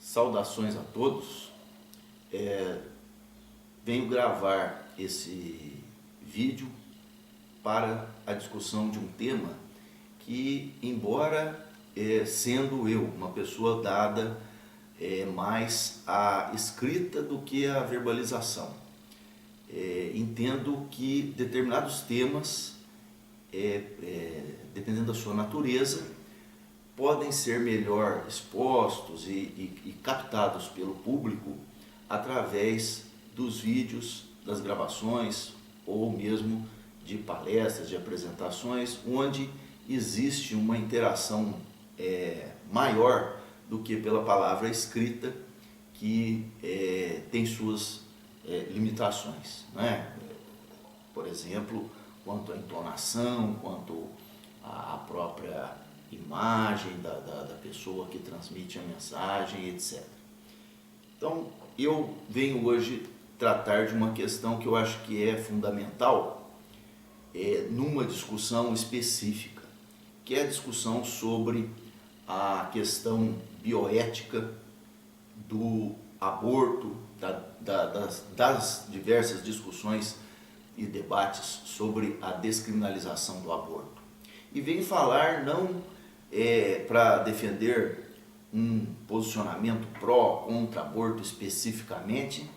Saudações a todos. Venho gravar esse vídeo para a discussão de um tema que, embora sendo eu uma pessoa dada mais à escrita do que à verbalização, entendo que determinados temas, dependendo da sua natureza, podem ser melhor expostos e captados pelo público através dos vídeos, das gravações ou mesmo de palestras, de apresentações, onde existe uma interação maior do que pela palavra escrita, que tem suas limitações, né? Por exemplo, quanto à entonação, quanto à própria imagem da pessoa que transmite a mensagem, etc. Então, eu venho hoje tratar de uma questão que eu acho que é fundamental numa discussão específica, que é a discussão sobre a questão bioética do aborto, das diversas discussões e debates sobre a descriminalização do aborto. E venho falar não para defender um posicionamento pró, contra aborto especificamente,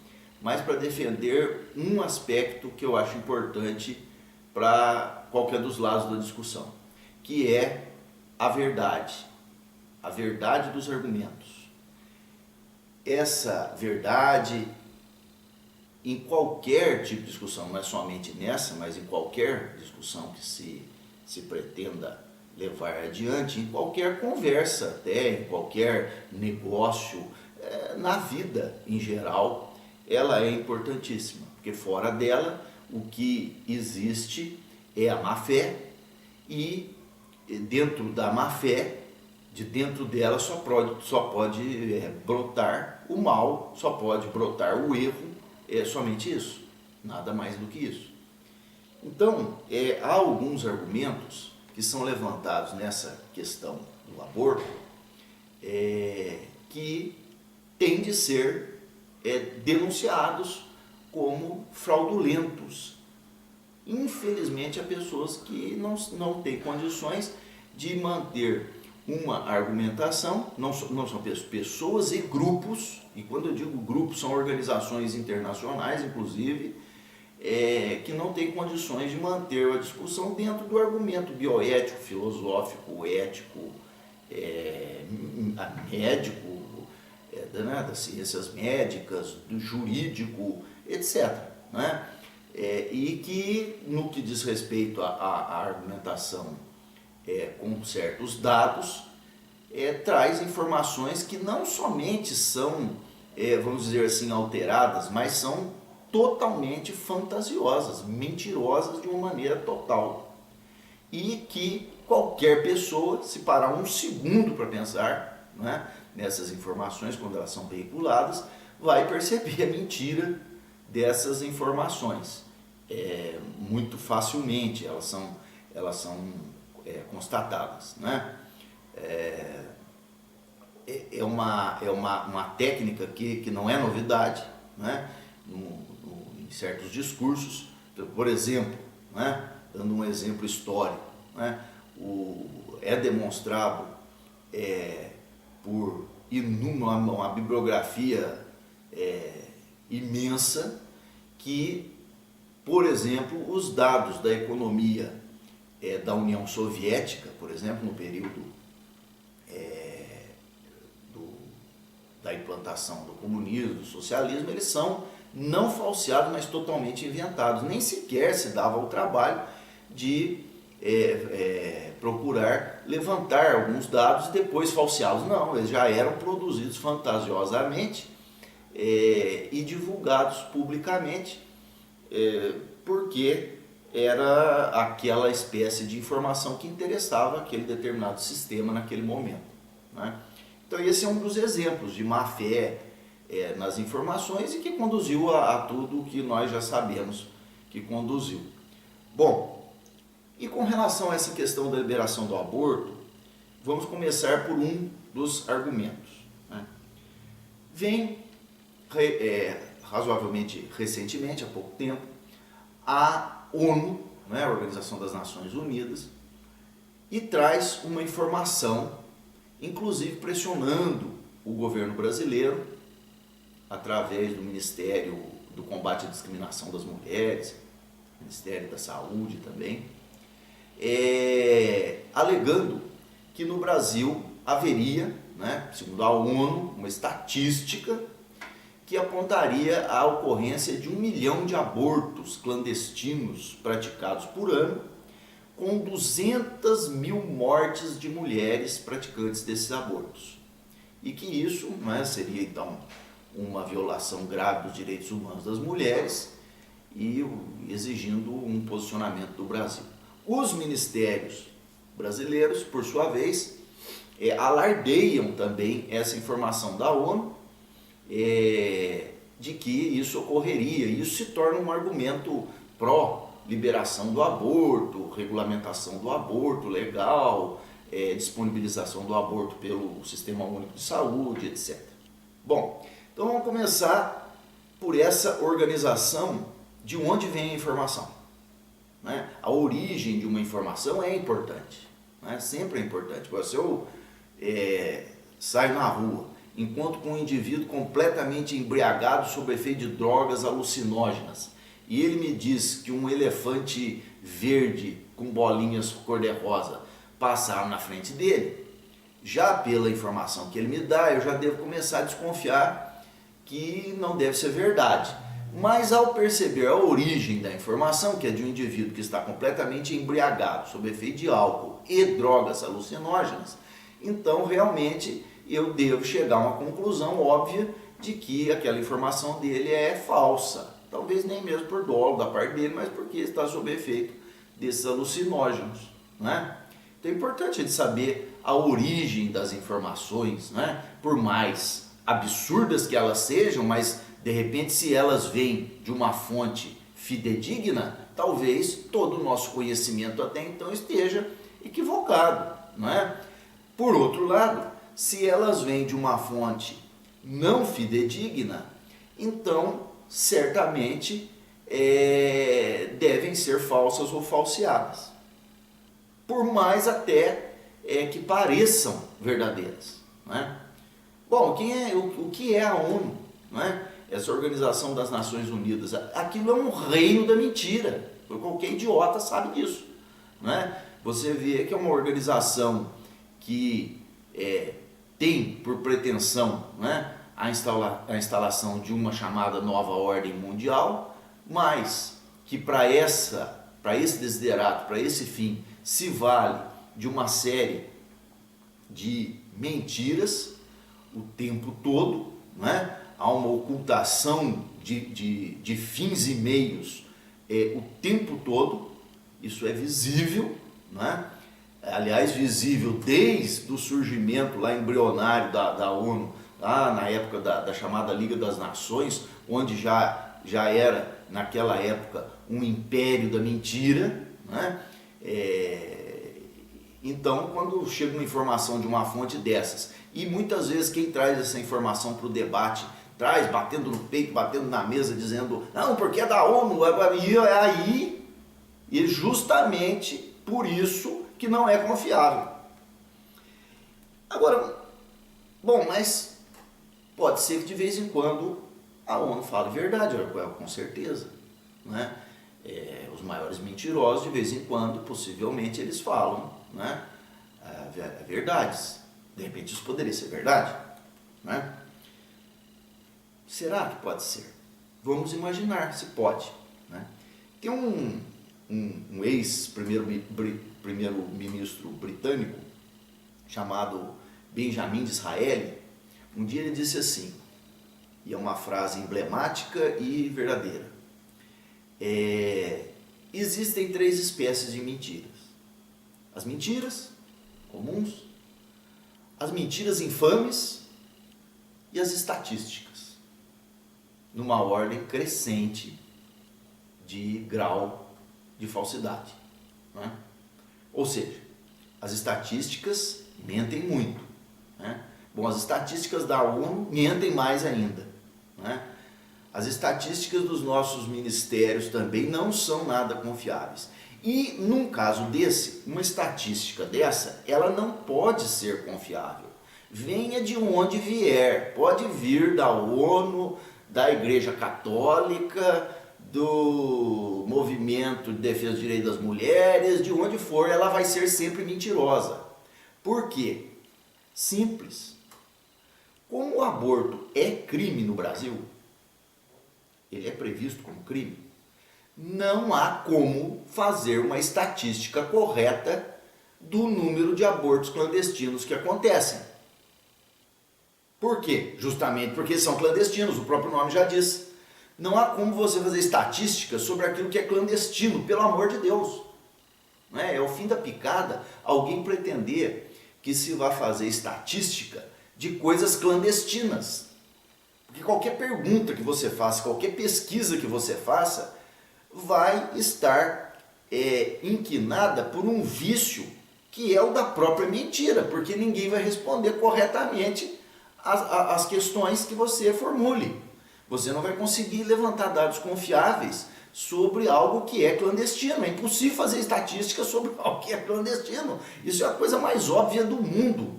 mas para defender um aspecto que eu acho importante para qualquer dos lados da discussão, que é a verdade dos argumentos. Essa verdade, em qualquer tipo de discussão, não é somente nessa, mas em qualquer discussão que se pretenda levar adiante, em qualquer conversa, até em qualquer negócio, na vida em geral, ela é importantíssima, porque fora dela o que existe é a má-fé, e dentro da má-fé, de dentro dela só pode brotar o mal, só pode brotar o erro, é somente isso, nada mais do que isso. Então, há alguns argumentos que são levantados nessa questão do aborto, que têm de ser denunciados como fraudulentos. Infelizmente, há pessoas que não têm condições de manter uma argumentação, não são pessoas e grupos, e quando eu digo grupos, são organizações internacionais, inclusive, que não tem condições de manter a discussão dentro do argumento bioético, filosófico, ético, médico, das ciências médicas, do jurídico, etc. Né? E que, no que diz respeito à argumentação com certos dados, traz informações que não somente são, vamos dizer assim, alteradas, mas são totalmente fantasiosas, mentirosas de uma maneira total. E que qualquer pessoa, se parar um segundo para pensar, né, nessas informações, quando elas são veiculadas, vai perceber a mentira dessas informações. Muito facilmente elas são constatadas. Né? É uma técnica que não é novidade, né? Em certos discursos. Então, por exemplo, né, dando um exemplo histórico, né, é demonstrado por uma bibliografia imensa que, por exemplo, os dados da economia da União Soviética, por exemplo, no período da implantação do comunismo, do socialismo, eles são não falseados, mas totalmente inventados. Nem sequer se dava o trabalho de procurar levantar alguns dados e depois falseá-los. Não, eles já eram produzidos fantasiosamente e divulgados publicamente, porque era aquela espécie de informação que interessava aquele determinado sistema naquele momento. Né? Então esse é um dos exemplos de má-fé nas informações e que conduziu a tudo o que nós já sabemos que conduziu. Bom, e com relação a essa questão da liberação do aborto, vamos começar por um dos argumentos. Né? vem razoavelmente recentemente, há pouco tempo, a ONU, né, a Organização das Nações Unidas, e traz uma informação, inclusive pressionando o governo brasileiro, através do Ministério do Combate à Discriminação das Mulheres, Ministério da Saúde também, alegando que no Brasil haveria, né, segundo a ONU, uma estatística que apontaria a ocorrência de 1 milhão de abortos clandestinos praticados por ano, com 200 mil mortes de mulheres praticantes desses abortos. E que isso, né, seria então uma violação grave dos direitos humanos das mulheres e exigindo um posicionamento do Brasil. Os ministérios brasileiros, por sua vez, alardeiam também essa informação da ONU de que isso ocorreria. E isso se torna um argumento pró-liberação do aborto, regulamentação do aborto legal, disponibilização do aborto pelo Sistema Único de Saúde, etc. Bom, então vamos começar por essa organização de onde vem a informação. Né? A origem de uma informação é importante, né? Sempre é importante. Se eu saio na rua, encontro com um indivíduo completamente embriagado sob efeito de drogas alucinógenas e ele me diz que um elefante verde com bolinhas cor-de-rosa passaram na frente dele, já pela informação que ele me dá, eu já devo começar a desconfiar que não deve ser verdade. Mas ao perceber a origem da informação, que é de um indivíduo que está completamente embriagado sob efeito de álcool e drogas alucinógenas, então realmente eu devo chegar a uma conclusão óbvia de que aquela informação dele é falsa. Talvez nem mesmo por dolo da parte dele, mas porque está sob efeito desses alucinógenos, né? Então é importante a gente saber a origem das informações, né? Por mais absurdas que elas sejam, mas de repente se elas vêm de uma fonte fidedigna, talvez todo o nosso conhecimento até então esteja equivocado, não é? Por outro lado, se elas vêm de uma fonte não fidedigna, então certamente devem ser falsas ou falseadas, por mais até que pareçam verdadeiras, não é? Bom, o que é a ONU? Não é? Essa Organização das Nações Unidas, aquilo é um reino da mentira, qualquer idiota sabe disso, não é? Você vê que é uma organização que tem por pretensão, né, a instalação de uma chamada nova ordem mundial, mas que para esse desiderato, para esse fim, se vale de uma série de mentiras o tempo todo, né? Há uma ocultação de fins e meios o tempo todo, isso é visível, né? Aliás, visível desde o surgimento lá embrionário da ONU, lá na época da chamada Liga das Nações, onde já era, naquela época, um império da mentira, né? Então, quando chega uma informação de uma fonte dessas, e muitas vezes quem traz essa informação para o debate, traz batendo no peito, batendo na mesa, dizendo, não, porque é da ONU, e justamente por isso que não é confiável. Agora, bom, mas pode ser que de vez em quando a ONU fale verdade, com certeza, né? Os maiores mentirosos, de vez em quando, possivelmente, eles falam, né, verdades. De repente isso poderia ser verdade, né? Será que pode ser? Vamos imaginar se pode, né? Tem um ex-primeiro-ministro britânico chamado Benjamin Disraeli. Um dia ele disse assim, e é uma frase emblemática e verdadeira: existem 3 espécies de mentiras: as mentiras comuns, as mentiras infames e as estatísticas, numa ordem crescente de grau de falsidade, né? Ou seja, as estatísticas mentem muito, né? Bom, as estatísticas da ONU mentem mais ainda, né? As estatísticas dos nossos ministérios também não são nada confiáveis. E num caso desse, uma estatística dessa, ela não pode ser confiável. Venha de onde vier, pode vir da ONU, da Igreja Católica, do Movimento de Defesa dos Direitos das Mulheres, de onde for, ela vai ser sempre mentirosa. Por quê? Simples. Como o aborto é crime no Brasil, ele é previsto como crime, não há como fazer uma estatística correta do número de abortos clandestinos que acontecem. Por quê? Justamente porque são clandestinos, o próprio nome já diz. Não há como você fazer estatística sobre aquilo que é clandestino, pelo amor de Deus. Não é? É o fim da picada alguém pretender que se vá fazer estatística de coisas clandestinas. Porque qualquer pergunta que você faça, qualquer pesquisa que você faça, vai estar inquinada por um vício que é o da própria mentira, porque ninguém vai responder corretamente as questões que você formule. Você não vai conseguir levantar dados confiáveis sobre algo que é clandestino. É impossível fazer estatística sobre algo que é clandestino. Isso é a coisa mais óbvia do mundo.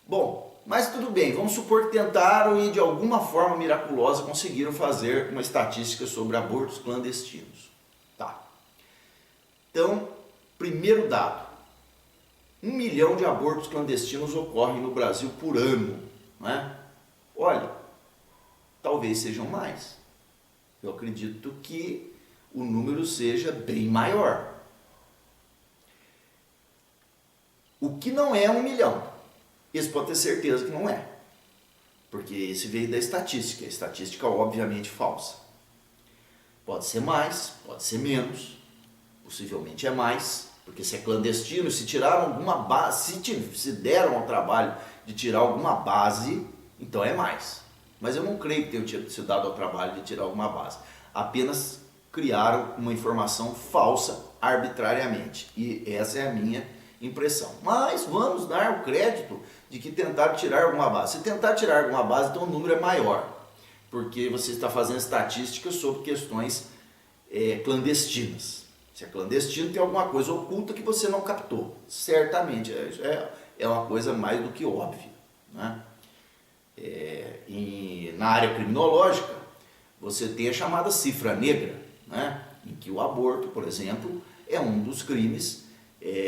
Bom, mas tudo bem, vamos supor que tentaram e de alguma forma miraculosa conseguiram fazer uma estatística sobre abortos clandestinos. Tá. Então, primeiro dado, 1 milhão de abortos clandestinos ocorrem no Brasil por ano, não é? Olha, talvez sejam mais. Eu acredito que o número seja bem maior. O que não é 1 milhão? Esse pode ter certeza que não é. Porque esse veio da estatística. A estatística obviamente falsa. Pode ser mais, pode ser menos. Possivelmente é mais. Porque se é clandestino, se tiraram alguma base, se deram ao trabalho de tirar alguma base, então é mais. Mas eu não creio que tenham se dado ao trabalho de tirar alguma base. Apenas criaram uma informação falsa arbitrariamente. E essa é a minha impressão. Mas vamos dar o crédito de que tentaram tirar alguma base. Se tentar tirar alguma base, então o número é maior. Porque você está fazendo estatísticas sobre questões clandestinas. Se é clandestino, tem alguma coisa oculta que você não captou. Certamente, é uma coisa mais do que óbvia, né? Na área criminológica, você tem a chamada cifra negra, né? Em que o aborto, por exemplo, é um dos crimes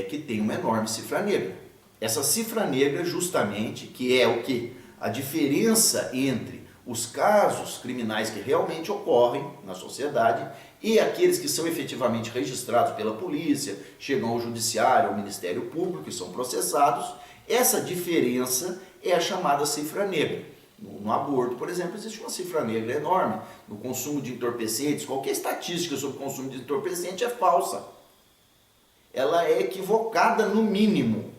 que tem uma enorme cifra negra. Essa cifra negra, justamente, que é o que? A diferença entre os casos criminais que realmente ocorrem na sociedade e aqueles que são efetivamente registrados pela polícia, chegam ao judiciário, ao Ministério Público e são processados. Essa diferença é a chamada cifra negra. No aborto, por exemplo, existe uma cifra negra enorme. No consumo de entorpecentes, qualquer estatística sobre o consumo de entorpecente é falsa. Ela é equivocada no mínimo.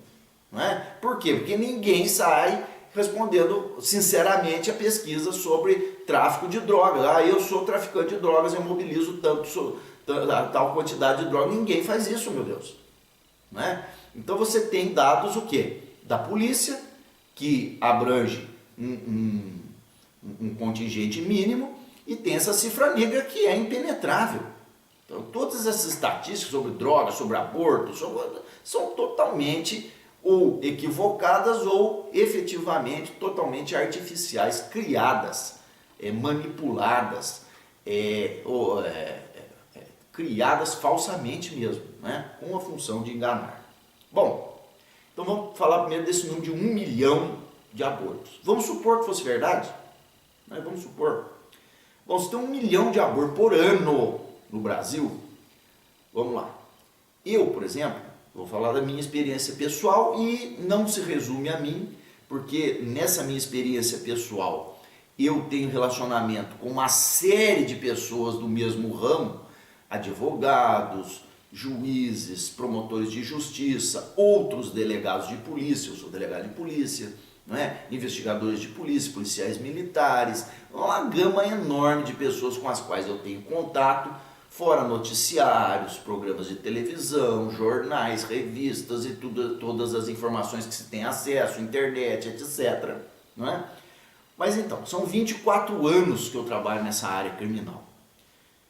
Não é? Por quê? Porque ninguém sai respondendo sinceramente a pesquisa sobre tráfico de drogas. Eu sou traficante de drogas, eu mobilizo tal quantidade de drogas. Ninguém faz isso, meu Deus. Não é? Então você tem dados o quê? Da polícia, que abrange um contingente mínimo, e tem essa cifra negra que é impenetrável. Então todas essas estatísticas sobre drogas, sobre aborto, são totalmente ou equivocadas ou efetivamente totalmente artificiais, criadas, manipuladas, criadas falsamente mesmo, né? Com a função de enganar. Bom, então vamos falar primeiro desse número de 1 milhão de abortos. Vamos supor que fosse verdade? Né? Vamos supor. Bom, se tem 1 milhão de abortos por ano no Brasil, vamos lá. Eu, por exemplo, vou falar da minha experiência pessoal e não se resume a mim, porque nessa minha experiência pessoal eu tenho relacionamento com uma série de pessoas do mesmo ramo, advogados, juízes, promotores de justiça, outros delegados de polícia, eu sou delegado de polícia, não é? Investigadores de polícia, policiais militares, uma gama enorme de pessoas com as quais eu tenho contato, fora noticiários, programas de televisão, jornais, revistas e todas as informações que se tem acesso, internet, etc. Não é? Mas então, são 24 anos que eu trabalho nessa área criminal.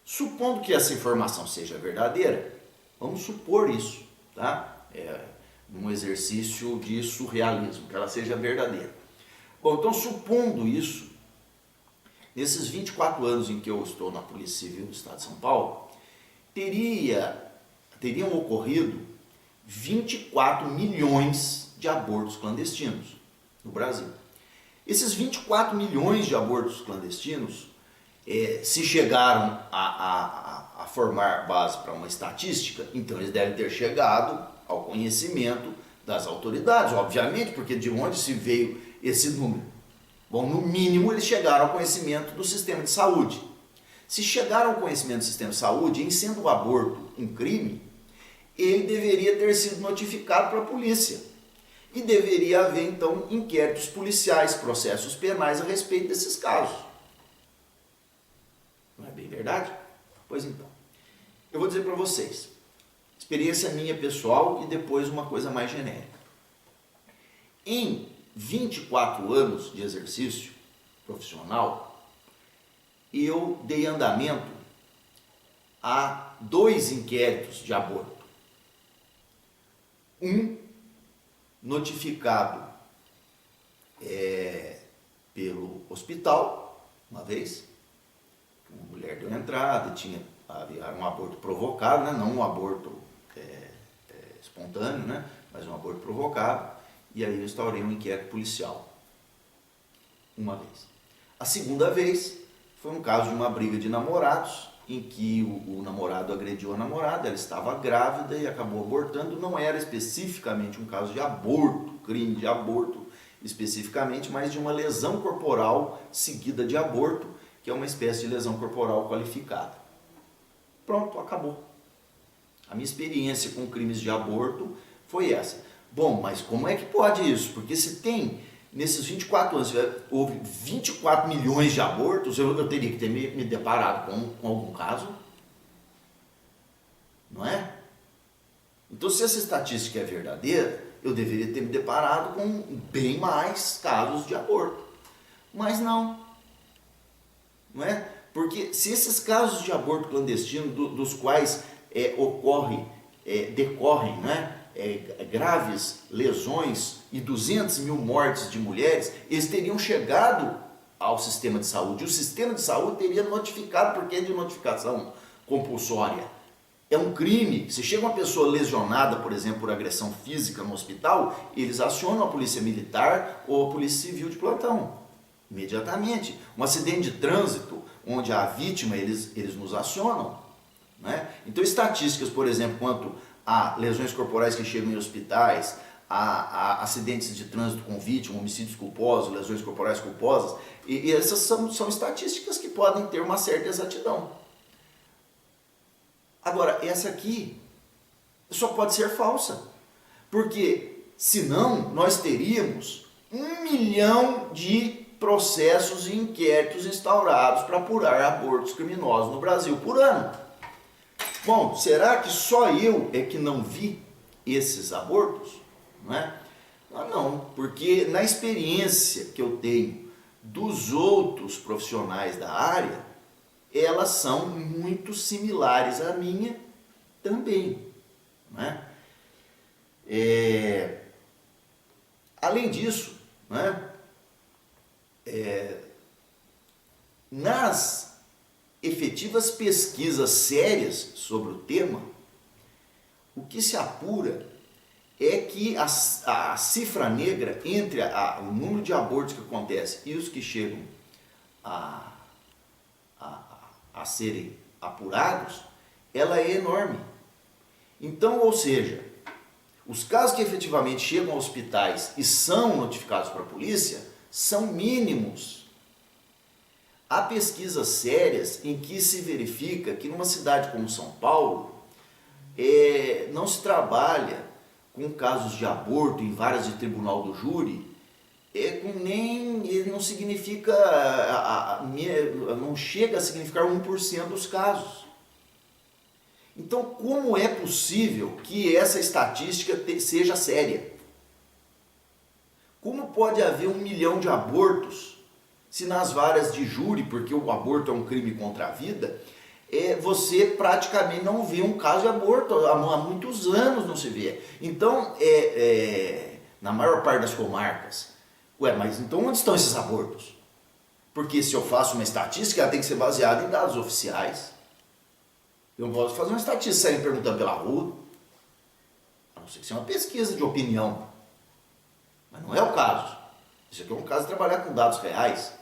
Supondo que essa informação seja verdadeira, vamos supor isso, tá? Um exercício de surrealismo, que ela seja verdadeira. Bom, então supondo isso, nesses 24 anos em que eu estou na Polícia Civil do Estado de São Paulo, teriam ocorrido 24 milhões de abortos clandestinos no Brasil. Esses 24 milhões de abortos clandestinos, se chegaram a formar base para uma estatística, então eles devem ter chegado ao conhecimento das autoridades, obviamente, porque de onde se veio esse número? Bom, no mínimo eles chegaram ao conhecimento do sistema de saúde. Se chegaram ao conhecimento do sistema de saúde, em sendo o aborto um crime, ele deveria ter sido notificado para a polícia. E deveria haver, então, inquéritos policiais, processos penais a respeito desses casos. Não é bem verdade? Pois então, eu vou dizer para vocês, experiência minha pessoal e depois uma coisa mais genérica. Em 24 anos de exercício profissional, eu dei andamento a 2 inquéritos de aborto. Um notificado pelo hospital, uma vez, uma mulher deu entrada e havia um aborto provocado, né? Não um aborto espontâneo, né? Mas um aborto provocado, e aí eu instaurei um inquérito policial, uma vez. A segunda vez foi um caso de uma briga de namorados, em que o namorado agrediu a namorada, ela estava grávida e acabou abortando. Não era especificamente um caso de aborto, crime de aborto especificamente, mas de uma lesão corporal seguida de aborto, que é uma espécie de lesão corporal qualificada. Pronto, acabou. A minha experiência com crimes de aborto foi essa. Bom, mas como é que pode isso? Porque se tem, nesses 24 anos, houve 24 milhões de abortos, eu teria que ter me deparado com algum caso? Não é? Então, se essa estatística é verdadeira, eu deveria ter me deparado com bem mais casos de aborto. Mas não. Não é? Porque se esses casos de aborto clandestino, dos quais decorrem, né, graves lesões e 200 mil mortes de mulheres, eles teriam chegado ao sistema de saúde. O sistema de saúde teria notificado, porque é de notificação compulsória. É um crime. Se chega uma pessoa lesionada, por exemplo, por agressão física no hospital, eles acionam a polícia militar ou a polícia civil de plantão, imediatamente. Um acidente de trânsito, onde há vítima, eles nos acionam. Né? Então, estatísticas, por exemplo, quanto a lesões corporais que chegam em hospitais, a acidentes de trânsito com vítima, homicídios culposos, lesões corporais culposas, e essas são estatísticas que podem ter uma certa exatidão. Agora, essa aqui só pode ser falsa, porque senão nós teríamos 1 milhão de processos e inquéritos instaurados para apurar abortos criminosos no Brasil por ano. Bom, será que só eu é que não vi esses abortos? Não é? Não, porque na experiência que eu tenho dos outros profissionais da área, elas são muito similares à minha também. Não é? Além disso, não é? Nas efetivas pesquisas sérias sobre o tema, o que se apura é que a cifra negra entre o número de abortos que acontece e os que chegam a serem apurados, ela é enorme. Então, ou seja, os casos que efetivamente chegam a hospitais e são notificados para a polícia são mínimos. Há pesquisas sérias em que se verifica que numa cidade como São Paulo não se trabalha com casos de aborto em varas de tribunal do júri, não significa, não chega a significar 1% dos casos. Então, como é possível que essa estatística seja séria? Como pode haver 1 milhão de abortos se nas varas de júri, porque o aborto é um crime contra a vida, você praticamente não vê um caso de aborto, há muitos anos não se vê. Então, na maior parte das comarcas, mas então onde estão esses abortos? Porque se eu faço uma estatística, ela tem que ser baseada em dados oficiais. Eu não posso fazer uma estatística sair perguntando pela rua, a não ser que seja uma pesquisa de opinião. Mas não é o caso. Isso aqui é um caso de trabalhar com dados reais.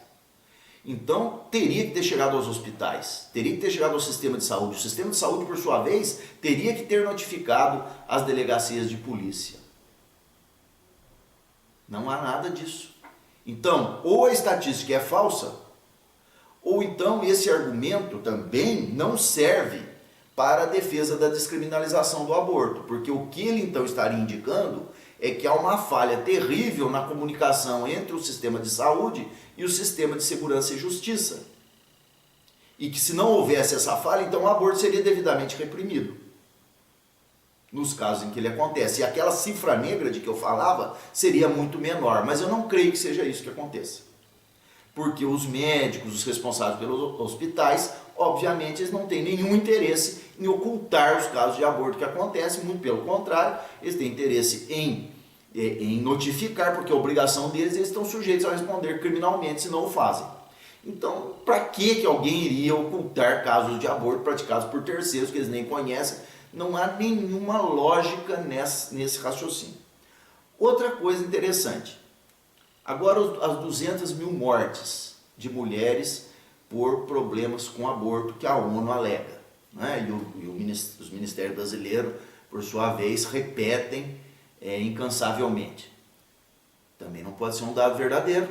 Então, teria que ter chegado aos hospitais, teria que ter chegado ao sistema de saúde. O sistema de saúde, por sua vez, teria que ter notificado as delegacias de polícia. Não há nada disso. Então, ou a estatística é falsa, ou então esse argumento também não serve para a defesa da descriminalização do aborto, porque o que ele então estaria indicando é que há uma falha terrível na comunicação entre o sistema de saúde e o sistema de segurança e justiça. E que se não houvesse essa falha, então o aborto seria devidamente reprimido. Nos casos em que ele acontece. E aquela cifra negra de que eu falava seria muito menor, mas eu não creio que seja isso que aconteça. Porque os médicos, os responsáveis pelos hospitais, obviamente eles não têm nenhum interesse em ocultar os casos de aborto que acontecem, muito pelo contrário, eles têm interesse em notificar, porque a obrigação deles, eles estão sujeitos a responder criminalmente se não o fazem. Então, para que alguém iria ocultar casos de aborto praticados por terceiros que eles nem conhecem? Não há nenhuma lógica nesse raciocínio. Outra coisa interessante, agora as 200 mil mortes de mulheres por problemas com aborto que a ONU alega, né? Os ministérios brasileiros, por sua vez, repetem incansavelmente. Também não pode ser um dado verdadeiro.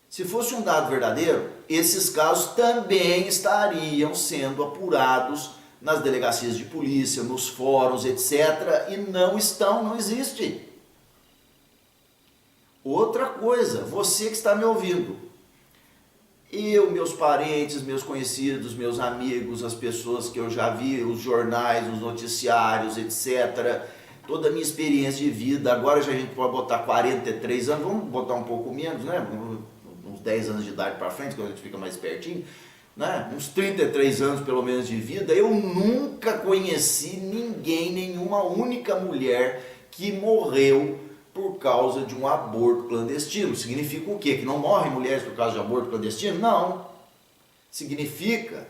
Se fosse um dado verdadeiro, esses casos também estariam sendo apurados nas delegacias de polícia, nos fóruns, etc. E não estão, não existe. Outra coisa, você que está me ouvindo, eu, meus parentes, meus conhecidos, meus amigos, as pessoas que eu já vi, os jornais, os noticiários, etc., toda a minha experiência de vida, agora já a gente pode botar 43 anos, vamos botar um pouco menos, né? Uns 10 anos de idade para frente, quando a gente fica mais pertinho, né? Uns 33 anos pelo menos de vida, eu nunca conheci ninguém, nenhuma única mulher que morreu por causa de um aborto clandestino. Significa o quê? Que não morrem mulheres por causa de aborto clandestino? Não. Significa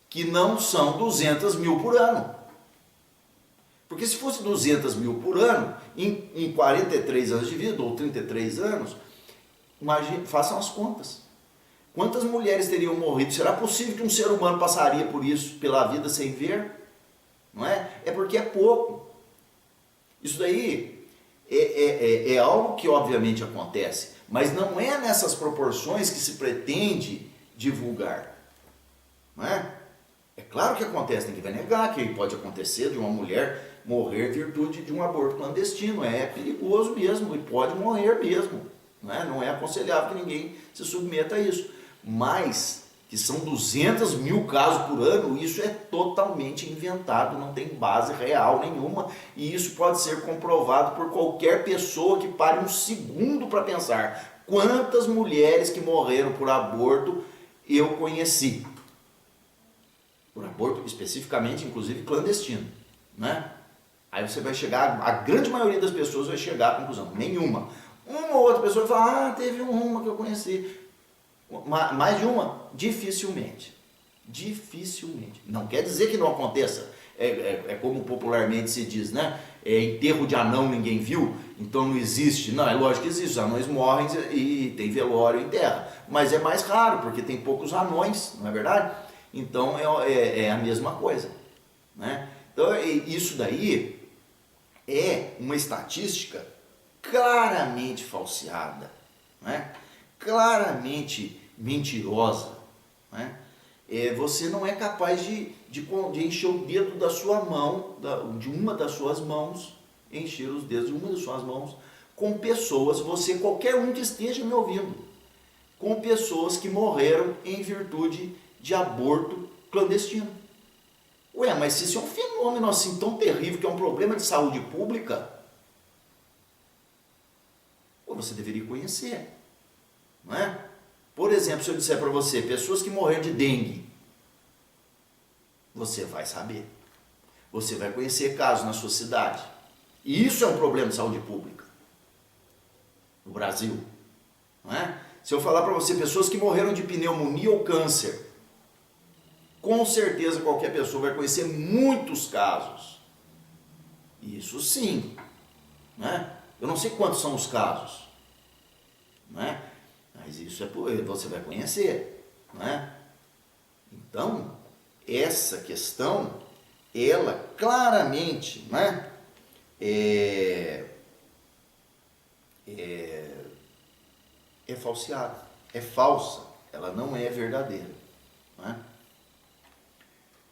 que não são 200 mil por ano. Porque se fosse 200 mil por ano, em 43 anos de vida, ou 33 anos, imagine, façam as contas. Quantas mulheres teriam morrido? Será possível que um ser humano passaria por isso, pela vida, sem ver? Não é? É porque é pouco. Isso daí é algo que obviamente acontece, mas não é nessas proporções que se pretende divulgar. Não é? É claro que acontece, ninguém vai negar que pode acontecer de uma mulher morrer em virtude de um aborto clandestino. É perigoso mesmo e pode morrer mesmo. Não é aconselhável que ninguém se submeta a isso. Mas que são 200 mil casos por ano, isso é totalmente inventado, não tem base real nenhuma, e isso pode ser comprovado por qualquer pessoa que pare um segundo para pensar quantas mulheres que morreram por aborto eu conheci. Por aborto especificamente, inclusive clandestino, né? Aí você vai chegar, a grande maioria das pessoas vai chegar à conclusão, nenhuma. Uma ou outra pessoa vai falar, teve uma que eu conheci. Mais de uma? Dificilmente. Dificilmente. Não quer dizer que não aconteça. É como popularmente se diz, né? Enterro de anão ninguém viu, então não existe. Não, é lógico que existe. Os anões morrem e tem velório em terra. Mas é mais raro, porque tem poucos anões, não é verdade? Então é a mesma coisa, né? Então isso daí é uma estatística claramente falseada, né? Claramente mentirosa, né? Você não é capaz de encher o dedo da sua mão, de uma das suas mãos, encher os dedos de uma das suas mãos com pessoas, qualquer um que esteja me ouvindo, com pessoas que morreram em virtude de aborto clandestino. Ué, mas se isso é um fenômeno assim tão terrível, que é um problema de saúde pública, você deveria conhecer, não é? Por exemplo, se eu disser para você, pessoas que morreram de dengue, você vai saber. Você vai conhecer casos na sua cidade. E isso é um problema de saúde pública no Brasil, não é? Se eu falar para você, pessoas que morreram de pneumonia ou câncer, com certeza qualquer pessoa vai conhecer muitos casos. Isso sim, não é? Eu não sei quantos são os casos, não é? Mas isso você vai conhecer, não é? Então, essa questão, ela claramente, né, é falseada, é falsa, ela não é verdadeira, não é?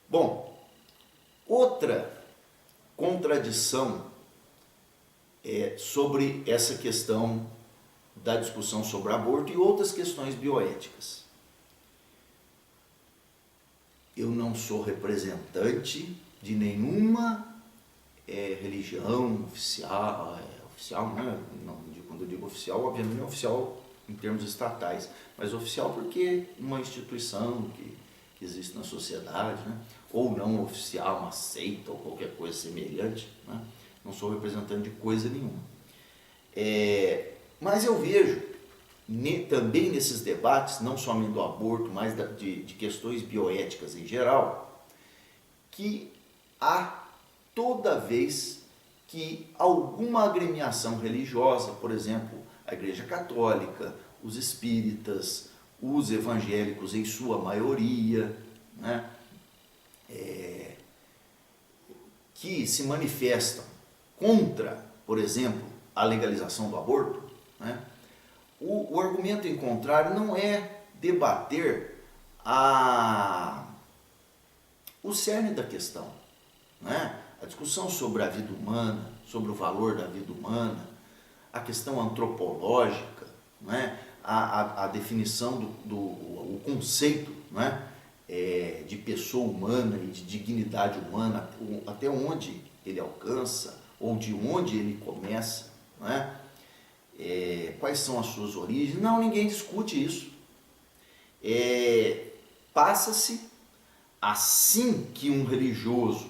Bom, outra contradição sobre essa questão da discussão sobre aborto e outras questões bioéticas. Eu não sou representante de nenhuma religião oficial, né? Não, quando eu digo oficial, obviamente não é oficial em termos estatais, mas oficial porque uma instituição que existe na sociedade, né? Ou não oficial, uma seita ou qualquer coisa semelhante, né? Não sou representante de coisa nenhuma. Mas eu vejo também nesses debates, não somente do aborto, mas de questões bioéticas em geral, que há toda vez que alguma agremiação religiosa, por exemplo, a Igreja Católica, os espíritas, os evangélicos em sua maioria, né, que se manifestam contra, por exemplo, a legalização do aborto, né, o argumento em contrário não é debater o cerne da questão, né? A discussão sobre a vida humana, sobre o valor da vida humana, a questão antropológica, né? A definição o conceito, né? De pessoa humana e de dignidade humana, até onde ele alcança ou de onde ele começa, né? Quais são as suas origens. Não, ninguém discute isso. Passa-se, assim que um religioso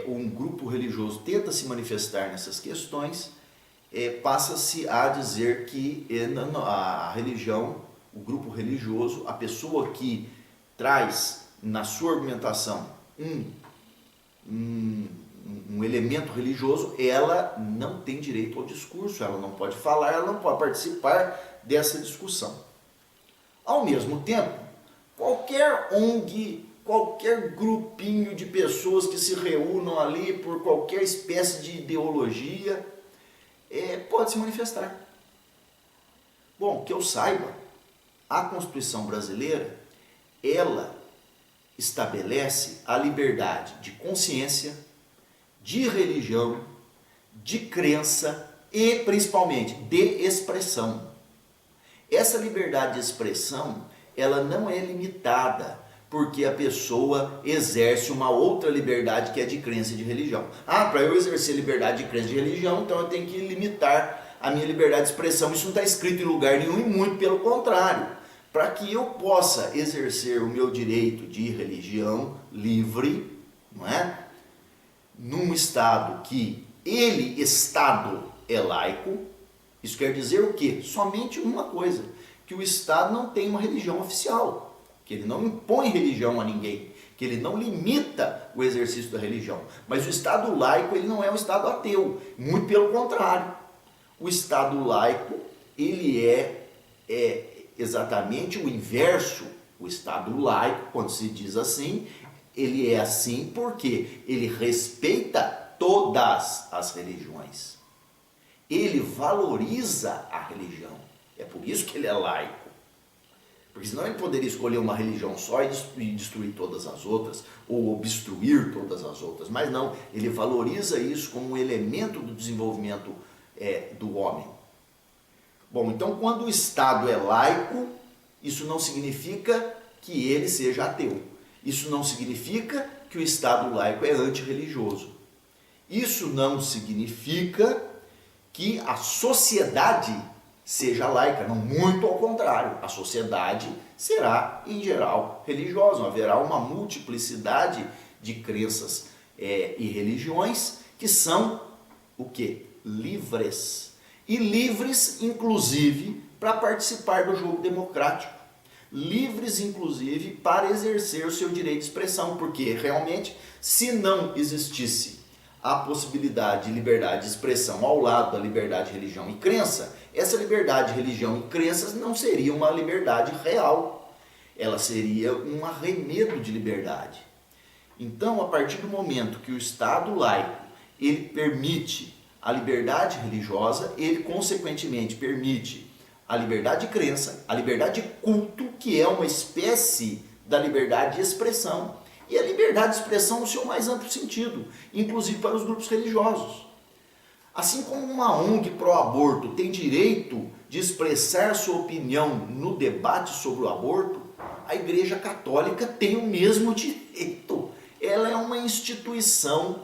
ou um grupo religioso tenta se manifestar nessas questões, passa-se a dizer que a religião, o grupo religioso, a pessoa que traz na sua argumentação um elemento religioso, ela não tem direito ao discurso, ela não pode falar, ela não pode participar dessa discussão. Ao mesmo tempo, qualquer ONG, qualquer grupinho de pessoas que se reúnam ali por qualquer espécie de ideologia, pode se manifestar. Bom, que eu saiba, a Constituição brasileira, ela estabelece a liberdade de consciência, de religião, de crença e, principalmente, de expressão. Essa liberdade de expressão, ela não é limitada porque a pessoa exerce uma outra liberdade que é de crença e de religião. Para eu exercer liberdade de crença e de religião, então eu tenho que limitar a minha liberdade de expressão. Isso não está escrito em lugar nenhum e muito pelo contrário. Para que eu possa exercer o meu direito de religião livre, não é? Num Estado que Estado é laico, isso quer dizer o quê? Somente uma coisa, que o Estado não tem uma religião oficial, que ele não impõe religião a ninguém, que ele não limita o exercício da religião. Mas o Estado laico, ele não é um Estado ateu, muito pelo contrário. O Estado laico, ele é exatamente o inverso. O Estado laico, quando se diz assim, ele é assim porque ele respeita todas as religiões. Ele valoriza a religião. É por isso que ele é laico. Porque senão ele poderia escolher uma religião só e destruir todas as outras, ou obstruir todas as outras. Mas não, ele valoriza isso como um elemento do desenvolvimento do homem. Bom, então quando o Estado é laico, isso não significa que ele seja ateu. Isso não significa que o Estado laico é antirreligioso. Isso não significa que a sociedade seja laica, não, muito ao contrário. A sociedade será, em geral, religiosa. Haverá uma multiplicidade de crenças e religiões que são o quê? Livres. E livres, inclusive, para participar do jogo democrático. Livres, inclusive, para exercer o seu direito de expressão, porque realmente, se não existisse a possibilidade de liberdade de expressão ao lado da liberdade de religião e crença, essa liberdade de religião e crenças não seria uma liberdade real, ela seria um arremedo de liberdade. Então, a partir do momento que o Estado laico ele permite a liberdade religiosa, ele consequentemente permite a liberdade de crença, a liberdade de culto, que é uma espécie da liberdade de expressão, e a liberdade de expressão no seu mais amplo sentido, inclusive para os grupos religiosos. Assim como uma ONG pró-aborto tem direito de expressar sua opinião no debate sobre o aborto, a Igreja Católica tem o mesmo direito. Ela é uma instituição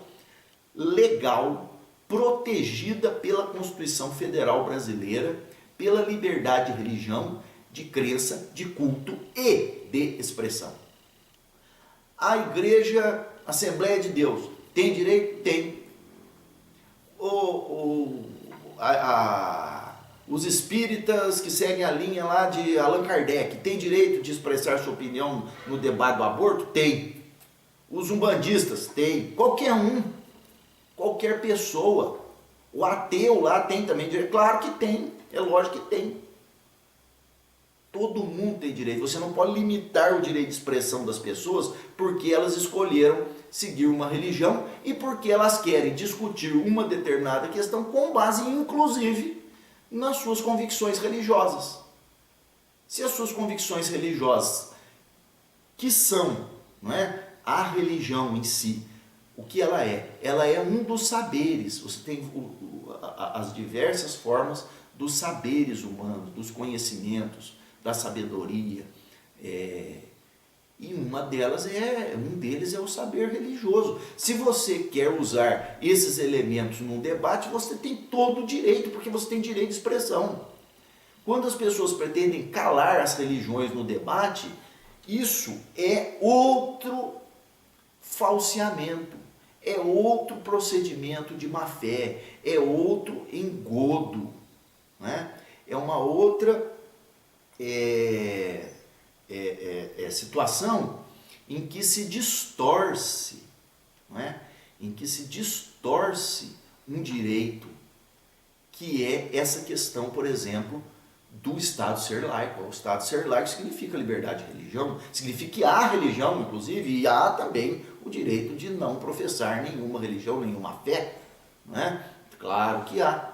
legal, protegida pela Constituição Federal Brasileira, pela liberdade de religião, de crença, de culto e de expressão. A Igreja Assembleia de Deus tem direito? Tem. Os espíritas que seguem a linha lá de Allan Kardec tem direito de expressar sua opinião no debate do aborto? Tem. Os umbandistas? Tem. Qualquer um, qualquer pessoa. O ateu lá tem também direito? Claro que tem, é lógico que tem. Todo mundo tem direito. Você não pode limitar o direito de expressão das pessoas porque elas escolheram seguir uma religião e porque elas querem discutir uma determinada questão com base, inclusive, nas suas convicções religiosas. Se as suas convicções religiosas, que são, não é, a religião em si, o que ela é? Ela é um dos saberes. Você tem as diversas formas dos saberes humanos, dos conhecimentos, da sabedoria, e um deles é o saber religioso. Se você quer usar esses elementos num debate, você tem todo o direito, porque você tem direito de expressão. Quando as pessoas pretendem calar as religiões no debate, isso é outro falseamento, é outro procedimento de má fé, é outro engodo, né? É uma outra situação em que se distorce, não é? Em que se distorce um direito, que é essa questão, por exemplo, do Estado ser laico. O Estado ser laico significa liberdade de religião, significa que há religião, inclusive, e há também o direito de não professar nenhuma religião, nenhuma fé, não é? Claro que há.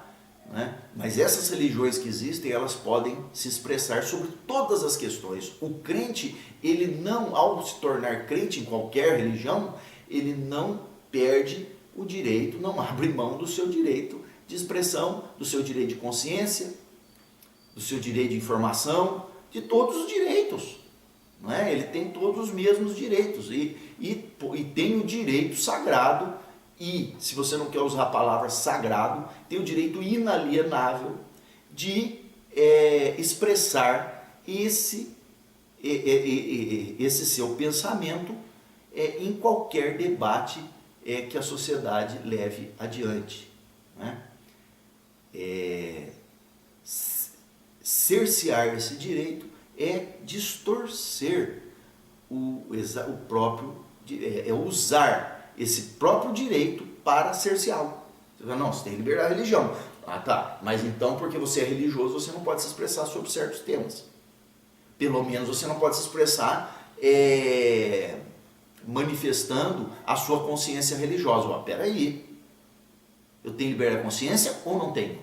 Né? Mas essas religiões que existem, elas podem se expressar sobre todas as questões. O crente, ele não, ao se tornar crente em qualquer religião, ele não perde o direito, não abre mão do seu direito de expressão, do seu direito de consciência, do seu direito de informação, de todos os direitos. Não é? Ele tem todos os mesmos direitos e tem o direito sagrado. E, se você não quer usar a palavra sagrado, tem o direito inalienável de expressar esse seu pensamento em qualquer debate que a sociedade leve adiante. Né? Cercear esse direito é distorcer o próprio, usar esse próprio direito para cerceá-lo. Você fala, não, você tem liberdade de religião. Ah, tá, mas então porque você é religioso, você não pode se expressar sobre certos temas. Pelo menos você não pode se expressar manifestando a sua consciência religiosa. Mas peraí, eu tenho liberdade de consciência ou não tenho?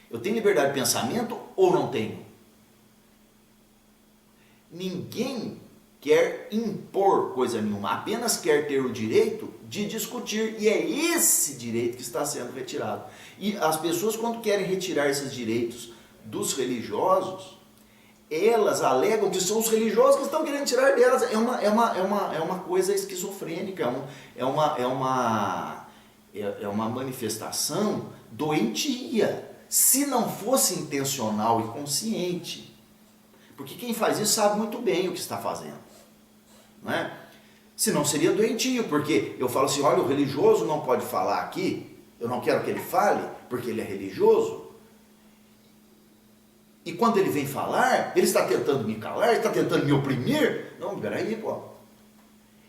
Eu tenho liberdade de pensamento ou não tenho? Ninguém quer impor coisa nenhuma, apenas quer ter o direito de discutir, e é esse direito que está sendo retirado. E as pessoas, quando querem retirar esses direitos dos religiosos, elas alegam que são os religiosos que estão querendo tirar delas. É uma coisa esquizofrênica, é uma manifestação doentia, se não fosse intencional e consciente. Porque quem faz isso sabe muito bem o que está fazendo, não é? Senão seria doentio, porque eu falo assim, olha, o religioso não pode falar aqui, eu não quero que ele fale, porque ele é religioso. E quando ele vem falar, ele está tentando me calar, ele está tentando me oprimir. Não, peraí, pô.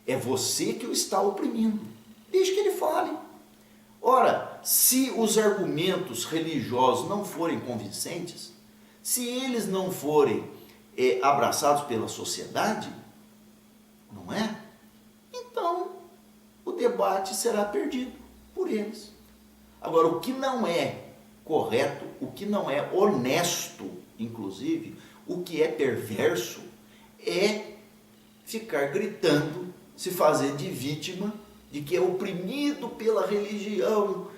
É você que o está oprimindo. Deixe que ele fale. Ora, se os argumentos religiosos não forem convincentes, se eles não forem abraçados pela sociedade, não é? Então, o debate será perdido por eles. Agora, o que não é correto, o que não é honesto, inclusive, o que é perverso, é ficar gritando, se fazer de vítima, de que é oprimido pela religião,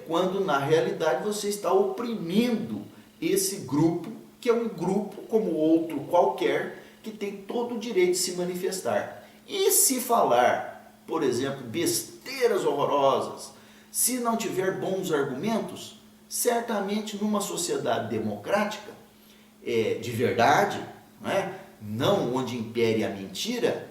quando na realidade você está oprimindo esse grupo, que é um grupo como outro qualquer, que tem todo o direito de se manifestar. E se falar, por exemplo, besteiras horrorosas, se não tiver bons argumentos, certamente numa sociedade democrática, de verdade, não onde impere a mentira,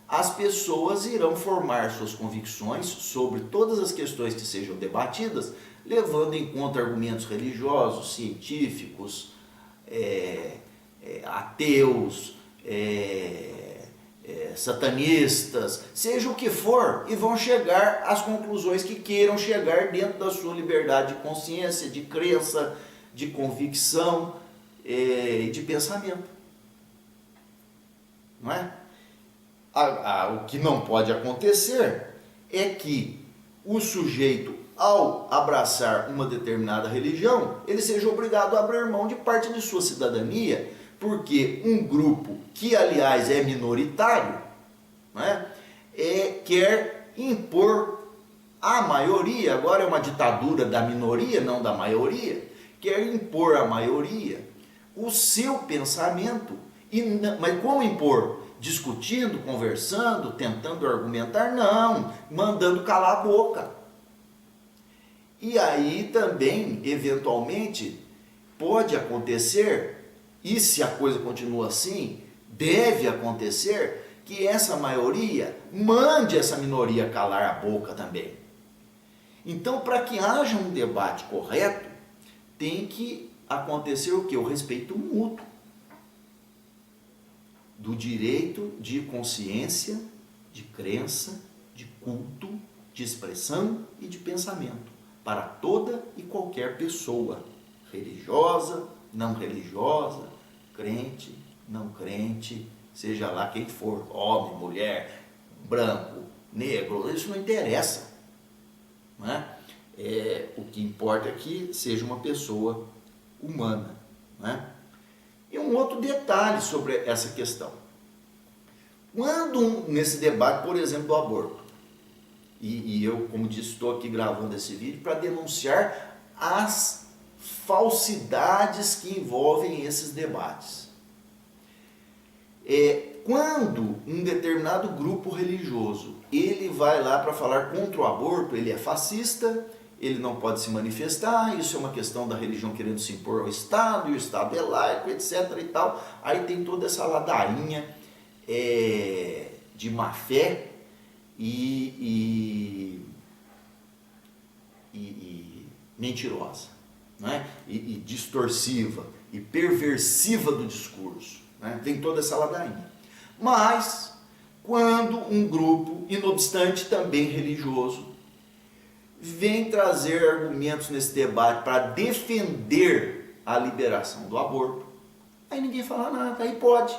as pessoas irão formar suas convicções sobre todas as questões que sejam debatidas, levando em conta argumentos religiosos, científicos, ateus, satanistas, seja o que for, e vão chegar às conclusões que queiram chegar dentro da sua liberdade de consciência, de crença, de convicção e de pensamento. Não é? O que não pode acontecer é que o sujeito, ao abraçar uma determinada religião, ele seja obrigado a abrir mão de parte de sua cidadania, porque um grupo, que aliás é minoritário, quer impor à maioria, agora é uma ditadura da minoria, não da maioria, quer impor à maioria o seu pensamento. Mas como impor? Discutindo, conversando, tentando argumentar? Não, mandando calar a boca. E aí também, eventualmente, pode acontecer, e se a coisa continua assim, deve acontecer, que essa maioria mande essa minoria calar a boca também. Então, para que haja um debate correto, tem que acontecer o quê? O respeito mútuo do direito de consciência, de crença, de culto, de expressão e de pensamento para toda e qualquer pessoa, religiosa, não religiosa, crente, não crente, seja lá quem for, homem, mulher, branco, negro, isso não interessa. Não é? O que importa é que seja uma pessoa humana. Não é? E um outro detalhe sobre essa questão. Quando nesse debate, por exemplo, do aborto, e eu, como disse, estou aqui gravando esse vídeo para denunciar as falsidades que envolvem esses debates. Quando um determinado grupo religioso, ele vai lá para falar contra o aborto, ele é fascista, ele não pode se manifestar, isso é uma questão da religião querendo se impor ao Estado, e o Estado é laico, etc. e tal. Aí tem toda essa ladainha de má fé e mentirosa, né? e distorsiva, e perversiva do discurso. Né? Tem toda essa ladainha. Mas, quando um grupo, e não obstante também religioso, vem trazer argumentos nesse debate para defender a liberação do aborto, aí ninguém fala nada, aí pode.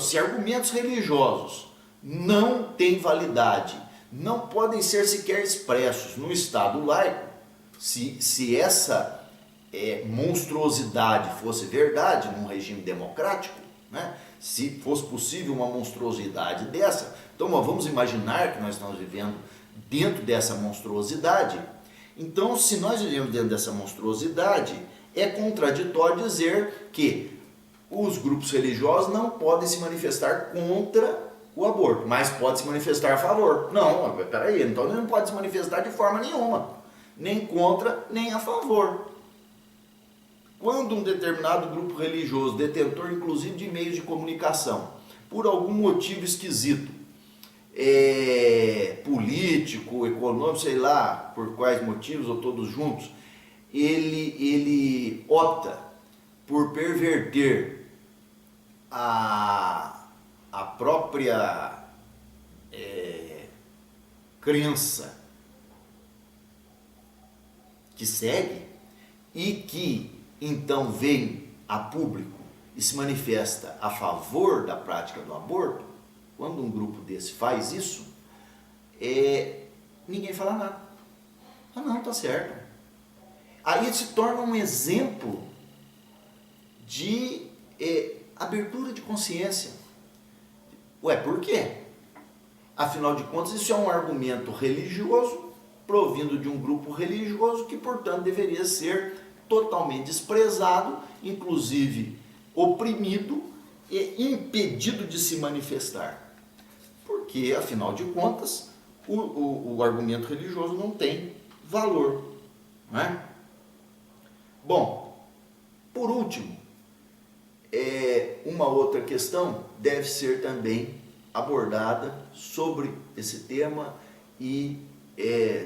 Se argumentos religiosos não têm validade, não podem ser sequer expressos no Estado laico, se essa monstruosidade fosse verdade num regime democrático, né? Se fosse possível uma monstruosidade dessa, então vamos imaginar que nós estamos vivendo dentro dessa monstruosidade. Então, se nós vivemos dentro dessa monstruosidade, é contraditório dizer que os grupos religiosos não podem se manifestar contra o aborto, mas pode se manifestar a favor. Não, peraí, então ele não pode se manifestar de forma nenhuma, nem contra, nem a favor. Quando um determinado grupo religioso, detentor inclusive de meios de comunicação, por algum motivo esquisito, político, econômico, sei lá por quais motivos, ou todos juntos, ele opta por perverter a própria crença que segue e que então vem a público e se manifesta a favor da prática do aborto, quando um grupo desse faz isso, ninguém fala nada. Ah, não, tá certo. Aí se torna um exemplo de abertura de consciência. Ué, por quê? Afinal de contas, isso é um argumento religioso, provindo de um grupo religioso que, portanto, deveria ser totalmente desprezado, inclusive oprimido e impedido de se manifestar. Porque, afinal de contas, o argumento religioso não tem valor. Não é? Bom, por último, uma outra questão deve ser também abordada sobre esse tema e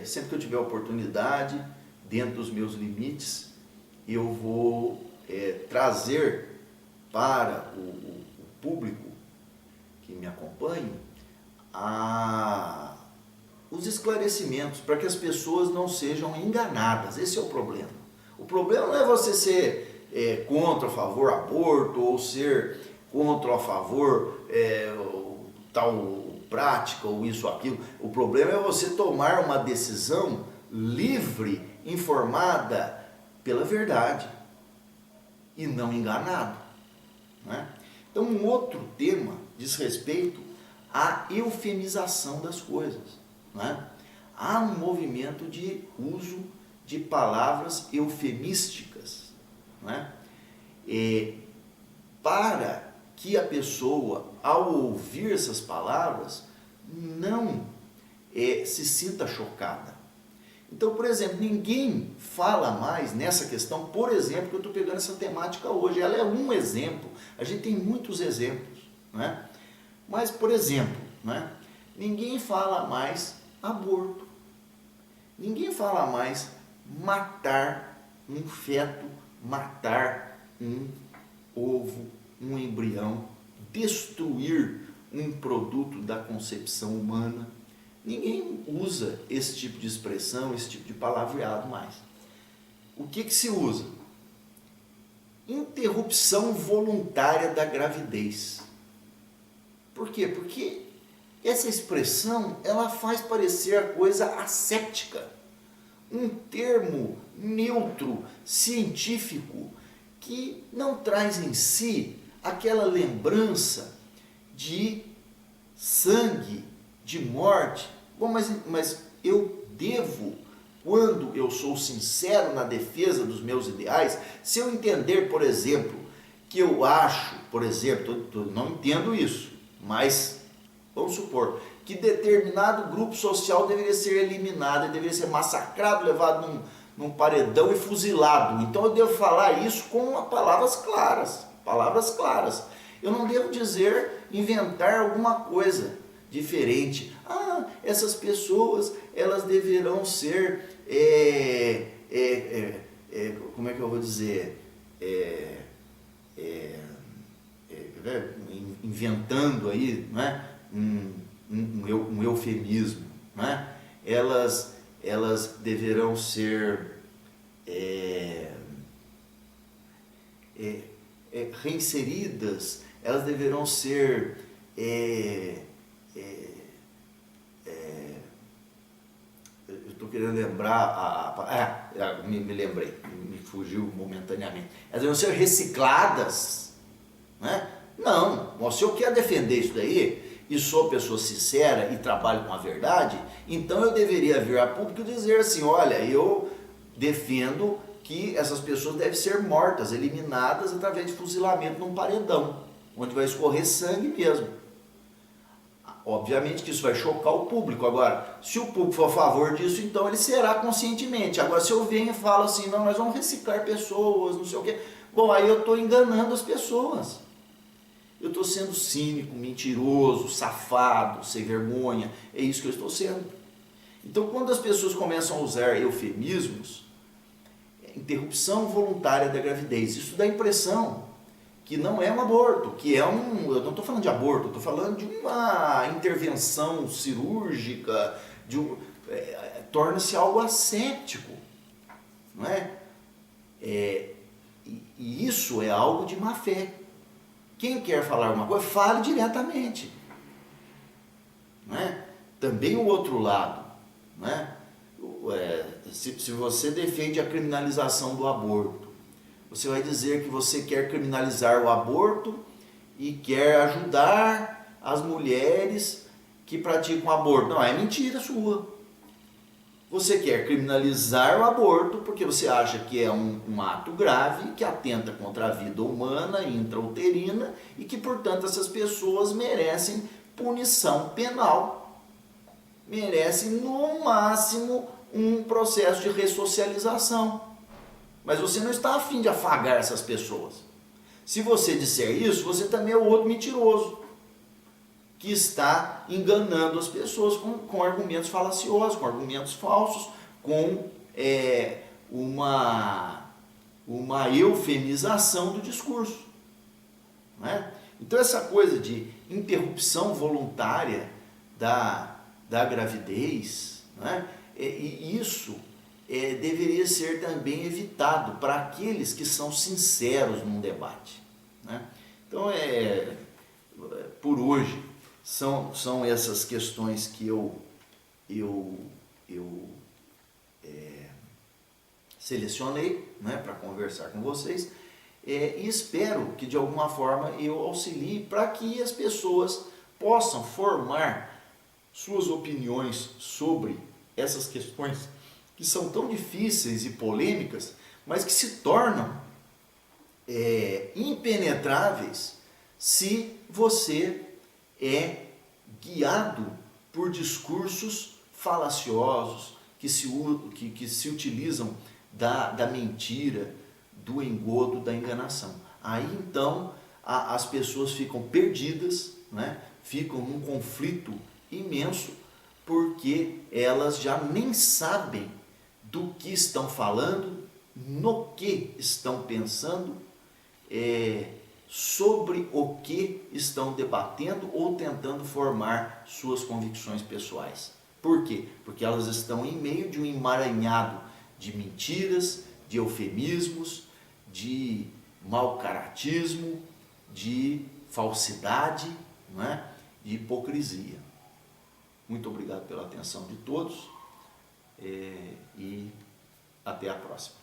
sempre que eu tiver oportunidade, dentro dos meus limites, eu vou trazer para o público que me acompanha os esclarecimentos para que as pessoas não sejam enganadas. Esse é o problema. O problema não é você ser contra ou a favor aborto ou ser contra ou a favor tal prática ou isso ou aquilo. O problema é você tomar uma decisão livre, informada pela verdade e não enganado. Né? Então, um outro tema diz respeito à eufemização das coisas. Né? Há um movimento de uso de palavras eufemísticas, né? Para que a pessoa, ao ouvir essas palavras, não se sinta chocada. Então, por exemplo, ninguém fala mais nessa questão, por exemplo, que eu estou pegando essa temática hoje. Ela é um exemplo, a gente tem muitos exemplos, né? Mas, por exemplo, né? Ninguém fala mais aborto, ninguém fala mais matar um feto, matar um ovo, um embrião, destruir um produto da concepção humana. Ninguém usa esse tipo de expressão, esse tipo de palavreado mais. O que se usa? Interrupção voluntária da gravidez. Por quê? Porque essa expressão, ela faz parecer a coisa asséptica. Um termo neutro, científico, que não traz em si aquela lembrança de sangue, de morte. Bom, mas eu devo, quando eu sou sincero na defesa dos meus ideais, se eu entender, por exemplo, que eu acho, por exemplo, não entendo isso, mas vamos supor que determinado grupo social deveria ser eliminado, deveria ser massacrado, levado num paredão e fuzilado. Então eu devo falar isso com palavras claras, palavras claras. Eu não devo dizer, inventar alguma coisa diferente. Ah, essas pessoas, elas deverão ser, como é que eu vou dizer, inventando aí, não é? Um eufemismo, né? Elas deverão ser reinseridas, elas deverão ser eu estou querendo lembrar me lembrei, me fugiu momentaneamente. Elas deverão ser recicladas, né? Não, se eu quero defender isso daí e sou pessoa sincera e trabalho com a verdade, então eu deveria vir a público e dizer assim, olha, eu defendo que essas pessoas devem ser mortas, eliminadas através de fuzilamento num paredão, onde vai escorrer sangue mesmo. Obviamente que isso vai chocar o público. Agora, se o público for a favor disso, então ele será conscientemente. Agora, se eu venho e falo assim, não, nós vamos reciclar pessoas, não sei o quê, bom, aí eu estou enganando as pessoas. Eu estou sendo cínico, mentiroso, safado, sem vergonha, é isso que eu estou sendo. Então, quando as pessoas começam a usar eufemismos, interrupção voluntária da gravidez, isso dá a impressão que não é um aborto, que é um... Eu não estou falando de aborto, eu estou falando de uma intervenção cirúrgica, torna-se algo asséptico, não é? E isso é algo de má fé. Quem quer falar alguma coisa, fale diretamente, não é? Também o outro lado, não é? Se você defende a criminalização do aborto, você vai dizer que você quer criminalizar o aborto e quer ajudar as mulheres que praticam aborto. Não, é mentira sua. Você quer criminalizar o aborto porque você acha que é um ato grave, que atenta contra a vida humana, intrauterina, e que, portanto, essas pessoas merecem punição penal, merecem, no máximo, um processo de ressocialização. Mas você não está a fim de afagar essas pessoas. Se você disser isso, você também é o outro mentiroso, que está enganando as pessoas com argumentos falaciosos, com argumentos falsos, com uma eufemização do discurso. Não é? Então essa coisa de interrupção voluntária da gravidez, não é? Isso deveria ser também evitado para aqueles que são sinceros num debate, né? Então, por hoje, são essas questões que eu selecionei, né, para conversar com vocês, e espero que de alguma forma eu auxilie para que as pessoas possam formar suas opiniões sobre essas questões que são tão difíceis e polêmicas, mas que se tornam impenetráveis se você é guiado por discursos falaciosos que se utilizam da mentira, do engodo, da enganação. Aí então as pessoas ficam perdidas, né? Ficam num conflito imenso, porque elas já nem sabem do que estão falando, no que estão pensando, sobre o que estão debatendo ou tentando formar suas convicções pessoais. Por quê? Porque elas estão em meio de um emaranhado de mentiras, de eufemismos, de mau caratismo, de falsidade, não é? De hipocrisia. Muito obrigado pela atenção de todos e até a próxima.